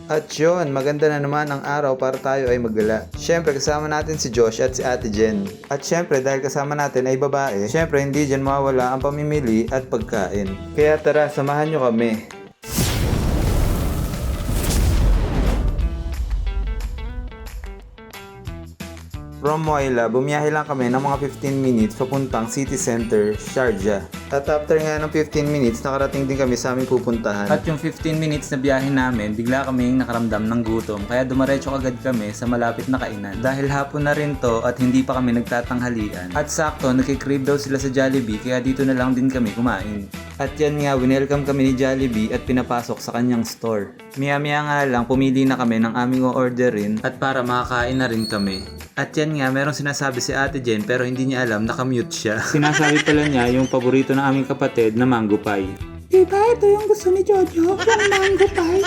At yun, maganda na naman ang araw para tayo ay maggala. Syempre kasama natin si Josh at si Ate Jen. At syempre dahil kasama natin ay babae, syempre hindi dyan mawawala ang pamimili at pagkain. Kaya tara, samahan nyo kami. From Moila, bumiyahe lang kami ng mga 15 minutes papuntang City Center, Sharjah. At after nga ng 15 minutes, nakarating din kami sa aming pupuntahan. At yung 15 minutes na biyahe namin, bigla kaming nakaramdam ng gutom. Kaya dumaretso agad kami sa malapit na kainan. Dahil hapon na rin to at hindi pa kami nagtatanghalian. At sakto, nagkikrave daw sila sa Jollibee kaya dito na lang din kami kumain. At yan nga, winelcome kami ni Jollibee at pinapasok sa kanyang store. Maya-maya nga lang, pumili na kami ng aming o-orderin at para makakain na rin kami. At yan nga, merong sinasabi si Ate Jen pero hindi niya alam, nakamute siya. Sinasabi pala niya yung paborito ng aming kapatid na mango pie. Diba ito yung gusto ni Jojo? Yung mango pie?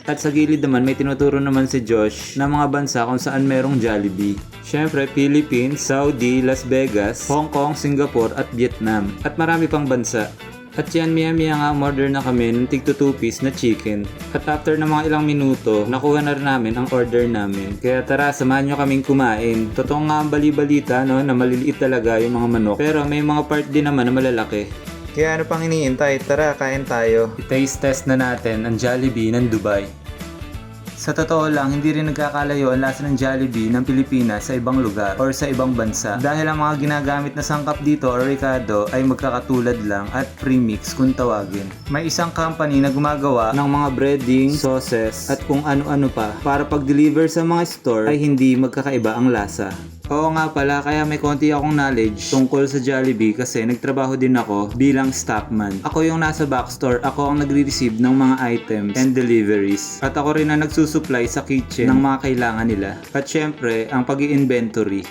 At sa gilid naman may tinuturo naman si Josh na mga bansa kung saan merong Jollibee. Syempre, Philippines, Saudi, Las Vegas, Hong Kong, Singapore at Vietnam. At marami pang bansa. At yan, maya-maya nga umorder na kami ng tig 2 piece na chicken. At after ng mga ilang minuto, nakuha na rin namin ang order namin. Kaya tara, samahan nyo kaming kumain. Totoo nga ang bali-balita no, na maliliit talaga yung mga manok. Pero may mga part din naman na malalaki. Kaya ano pang iniintay? Tara, kain tayo. I-taste test na natin ang Jollibee ng Dubai. Sa totoo lang, hindi rin nagkakalayo ang lasa ng Jollibee ng Pilipinas sa ibang lugar or sa ibang bansa dahil ang mga ginagamit na sangkap dito or ricado ay magkakatulad lang at premix kung tawagin. May isang company na gumagawa ng mga breading, sauces at kung ano-ano pa para pag-deliver sa mga store ay hindi magkakaiba ang lasa. Oo nga pala, kaya may konti akong knowledge tungkol sa Jollibee kasi nagtrabaho din ako bilang stockman. Ako yung nasa backstore, ako ang nagre-receive ng mga items and deliveries. At ako rin ang nagsusupply sa kitchen ng mga kailangan nila. At syempre, ang pag-i-inventory.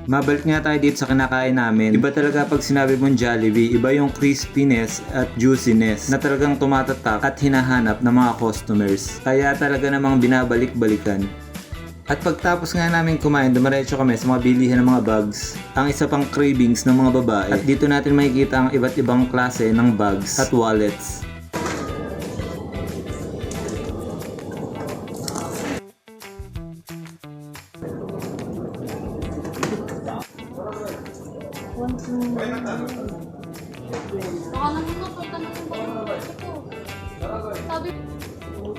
Mabalik nga tayo dito sa kinakain namin. Iba talaga pag sinabi mong Jollibee, iba yung crispiness at juiciness na talagang tumatatak at hinahanap ng mga customers. Kaya talaga namang binabalik-balikan. At pagtapos nga namin kumain, dumaretso kami sa mga bilihan ng mga bags. Ang isa pang cravings ng mga babae. At dito natin makikita ang iba't ibang klase ng bags at wallets.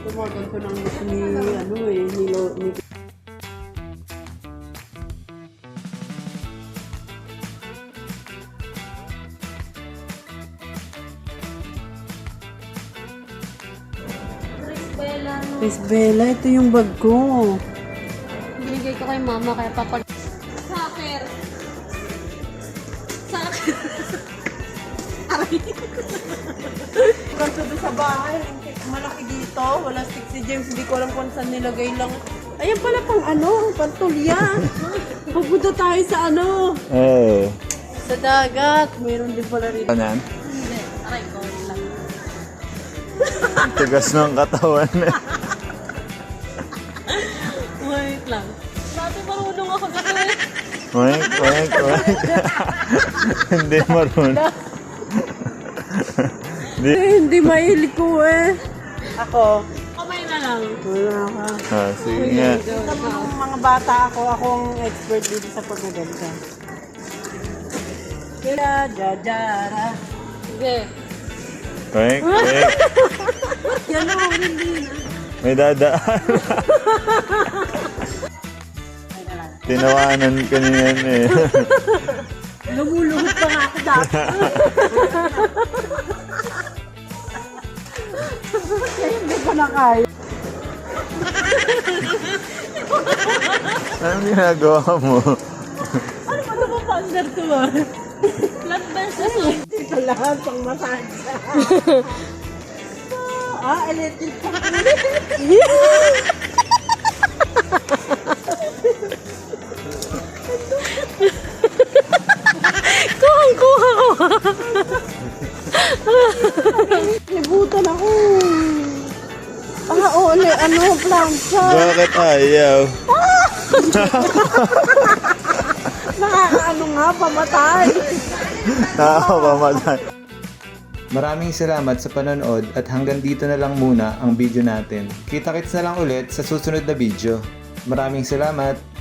Tumagal ko ng gusto ni Miss Bella, ito yung bag ko. Binigay ko kay mama kaya papag... Saker! Saker! Aray! Ganto doon sa bahay, malaki dito, wala stick si James, hindi ko alam kung saan nilagay lang. Ayan pala pang pantulya. Pupunta tayo sa sa dagat. Mayroon din pala rin. Ano yan? Hindi, aray ko lang. Tigas ng katawan. Wait lang. Dati marunong ako dito eh. Wait. Hindi marunong. Hindi mahilig ko eh. Ako. Kamay na lang. Wala ka. Sige nga. Sa mga bata ako ang expert dito sa pagkaganda. Kaya, jajara. Sige. Wait. Yan o, hindi na. May dadaan. Tinawanan ka niyan eh. Lumuluhod pa nga ako dati. Hindi ko na kaya. Anong ginagawa mo? Ano ba ito pa pander to ah? Flat versus on. Dito lahat pang massage. Electric pa. Kuhang-kuha ko. Libutan ako. Plancha. Bakit ayaw? Nakakaano nga, pamatay. Nakakapamatay. Maraming salamat sa panonood at hanggang dito na lang muna ang video natin. Kita-kits na lang ulit sa susunod na video. Maraming salamat!